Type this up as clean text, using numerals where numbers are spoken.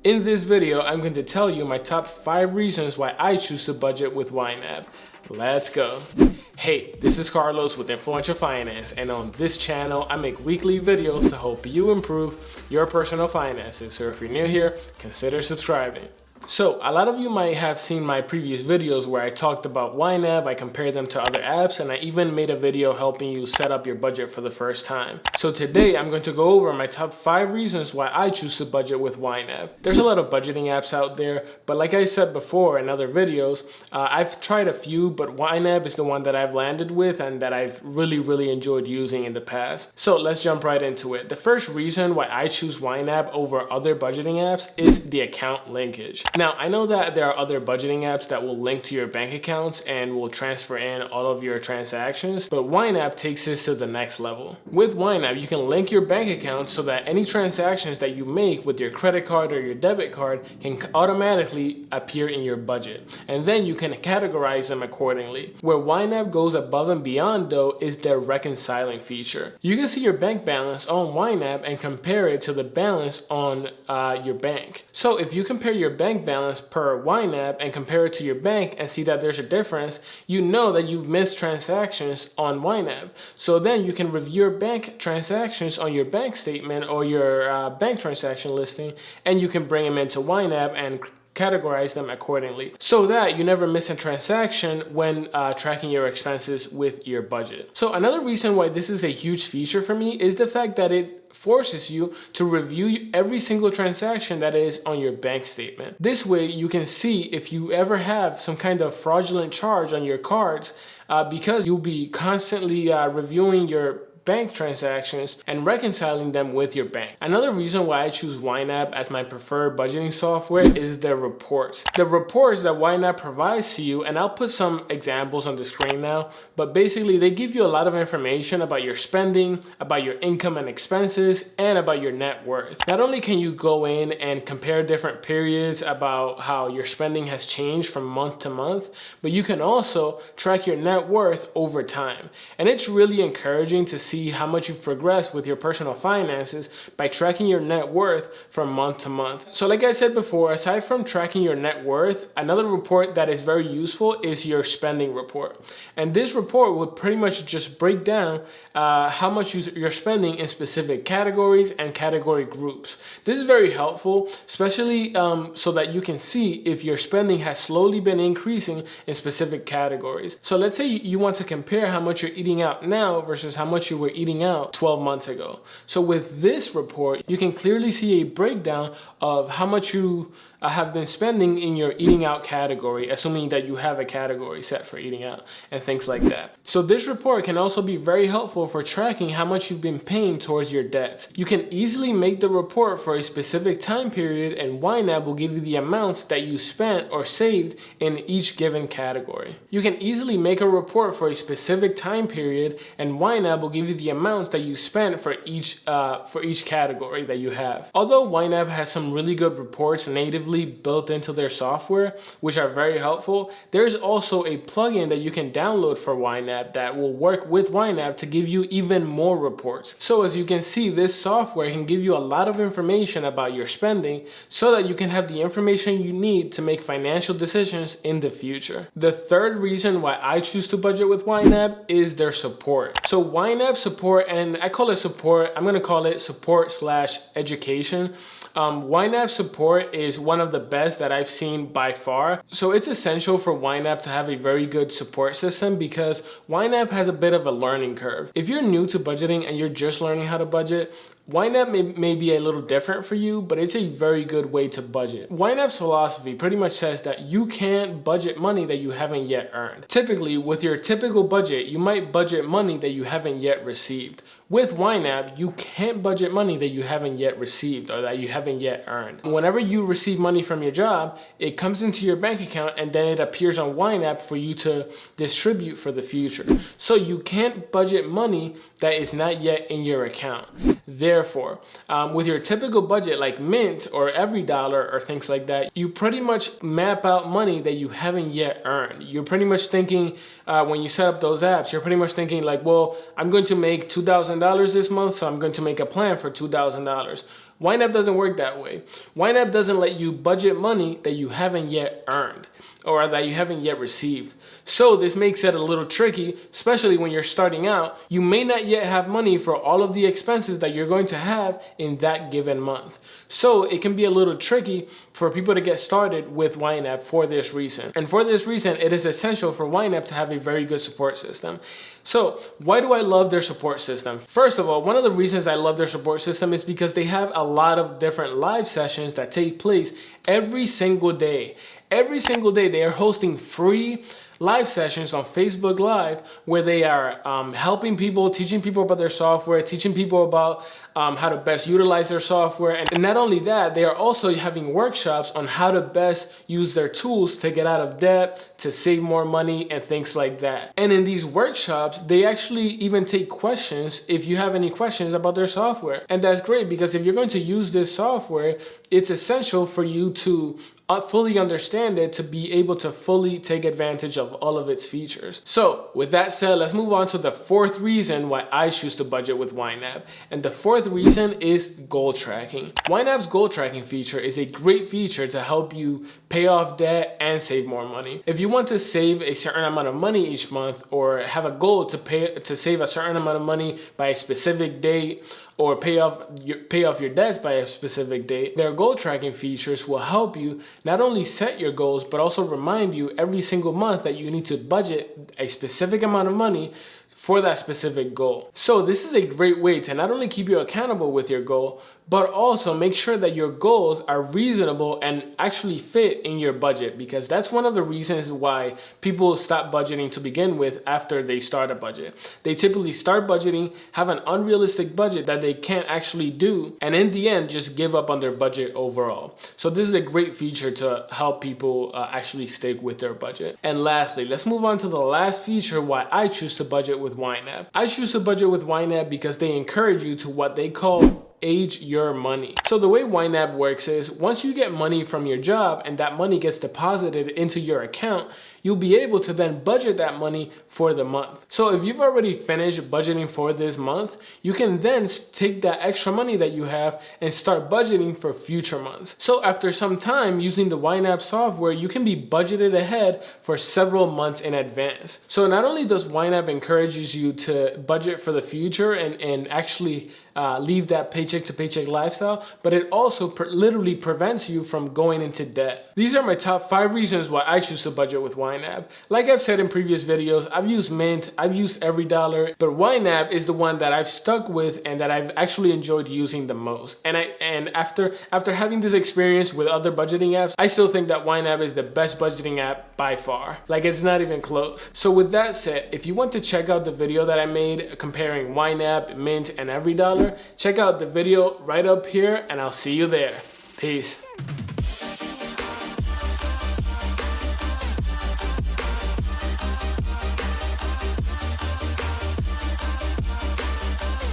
In this video, I'm going to tell you my top 5 reasons why I choose to budget with YNAB. Let's go. Hey, this is Carlos with Influential Finance, and on this channel, I make weekly videos to help you improve your personal finances. So if you're new here, consider subscribing. So a lot of you might have seen my previous videos where I talked about YNAB, I compared them to other apps, and I even made a video helping you set up your budget for the first time. So today I'm going to go over my top 5 reasons why I choose to budget with YNAB. There's a lot of budgeting apps out there, but like I said before in other videos, I've tried a few, but YNAB is the one that I've landed with and that I've really enjoyed using in the past. So let's jump right into it. The first reason why I choose YNAB over other budgeting apps is the account linkage. Now, I know that there are other budgeting apps that will link to your bank accounts and will transfer in all of your transactions, but YNAB takes this to the next level. With YNAB, you can link your bank account so that any transactions that you make with your credit card or your debit card can automatically appear in your budget, and then you can categorize them accordingly. Where YNAB goes above and beyond, though, is their reconciling feature. You can see your bank balance on YNAB and compare it to the balance on your bank. So if you compare your bank balance per YNAB and compare it to your bank and see that there's a difference, you know that you've missed transactions on YNAB. So then you can review your bank transactions on your bank statement or your bank transaction listing, and you can bring them into YNAB and categorize them accordingly so that you never miss a transaction when tracking your expenses with your budget. So another reason why this is a huge feature for me is the fact that it forces you to review every single transaction that is on your bank statement. This way you can see if you ever have some kind of fraudulent charge on your cards because you'll be constantly reviewing your bank transactions and reconciling them with your bank. Another reason why I choose YNAB as my preferred budgeting software is their reports. The reports that YNAB provides to you, and I'll put some examples on the screen now, but basically they give you a lot of information about your spending, about your income and expenses, and about your net worth. Not only can you go in and compare different periods about how your spending has changed from month to month, but you can also track your net worth over time. And it's really encouraging to see how much you've progressed with your personal finances by tracking your net worth from month to month. So like I said before, aside from tracking your net worth, another report that is very useful is your spending report. And this report would pretty much just break down how much you're spending in specific categories and category groups. This is very helpful, especially so that you can see if your spending has slowly been increasing in specific categories. So let's say you want to compare how much you're eating out now versus how much you were eating out 12 months ago. So with this report, you can clearly see a breakdown of how much you have been spending in your eating out category, assuming that you have a category set for eating out and things like that. So this report can also be very helpful for tracking how much you've been paying towards your debts. You can easily make the report for a specific time period, and YNAB will give you the amounts that you spent or saved in each given category. You can easily make a report for a specific time period, and YNAB will give you the amounts that you spent for each category that you have. Although YNAB has some really good reports natively built into their software, which are very helpful, there's also a plugin that you can download for YNAB that will work with YNAB to give you even more reports. So as you can see, this software can give you a lot of information about your spending so that you can have the information you need to make financial decisions in the future. The third reason why I choose to budget with YNAB is their support. So YNAB support, and I call it support, I'm going to call it support/education. YNAB support is one of the best that I've seen by far. So it's essential for YNAB to have a very good support system because YNAB has a bit of a learning curve. If you're new to budgeting and you're just learning how to budget, YNAB may be a little different for you, but it's a very good way to budget. YNAB's philosophy pretty much says that you can't budget money that you haven't yet earned. Typically, with your typical budget, you might budget money that you haven't yet received. With YNAB, you can't budget money that you haven't yet received or that you haven't yet earned. Whenever you receive money from your job, it comes into your bank account and then it appears on YNAB for you to distribute for the future. So you can't budget money that is not yet in your account. Therefore, with your typical budget like Mint or EveryDollar or things like that, you pretty much map out money that you haven't yet earned. You're pretty much thinking, when you set up those apps, you're pretty much thinking like, well, I'm going to make $2,000 this month, so I'm going to make a plan for $2,000. YNAB doesn't work that way. YNAB doesn't let you budget money that you haven't yet earned or that you haven't yet received. So this makes it a little tricky, especially when you're starting out. You may not yet have money for all of the expenses that you're going to have in that given month. So it can be a little tricky for people to get started with YNAB for this reason. And for this reason, it is essential for YNAB to have a very good support system. So why do I love their support system? First of all, one of the reasons I love their support system is because they have a lot of different live sessions that take place every single day. Every single day they are hosting free live sessions on Facebook Live where they are helping people, teaching people about their software, teaching people about how to best utilize their software. And not only that, they are also having workshops on how to best use their tools to get out of debt, to save more money, and things like that. And in these workshops, they actually even take questions if you have any questions about their software. And that's great because if you're going to use this software, it's essential for you to fully understand it to be able to fully take advantage of all of its features. So with that said, let's move on to the fourth reason why I choose to budget with YNAB. And the fourth reason is goal tracking. YNAB's goal tracking feature is a great feature to help you pay off debt and save more money. If you want to save a certain amount of money each month or have a goal to save a certain amount of money by a specific date, or pay off your debts by a specific date, their goal tracking features will help you not only set your goals, but also remind you every single month that you need to budget a specific amount of money for that specific goal. So this is a great way to not only keep you accountable with your goal, but also make sure that your goals are reasonable and actually fit in your budget, because that's one of the reasons why people stop budgeting to begin with after they start a budget. They typically start budgeting, have an unrealistic budget that they can't actually do, and in the end just give up on their budget overall. So this is a great feature to help people actually stick with their budget. And lastly, let's move on to the last feature why I choose to budget with YNAB. I choose to budget with YNAB because they encourage you to what they call age your money. So the way YNAB works is once you get money from your job and that money gets deposited into your account, you'll be able to then budget that money for the month. So if you've already finished budgeting for this month, you can then take that extra money that you have and start budgeting for future months. So after some time using the YNAB software, you can be budgeted ahead for several months in advance. So not only does YNAB encourages you to budget for the future and actually leave that paycheck to paycheck lifestyle, but it also literally prevents you from going into debt. These are my top 5 reasons why I choose to budget with YNAB. Like I've said in previous videos, I've used Mint, I've used EveryDollar, but YNAB is the one that I've stuck with and that I've actually enjoyed using the most. And after having this experience with other budgeting apps, I still think that YNAB is the best budgeting app by far. Like, it's not even close. So with that said, if you want to check out the video that I made comparing YNAB, Mint, and EveryDollar, check out the video right up here and I'll see you there. Peace.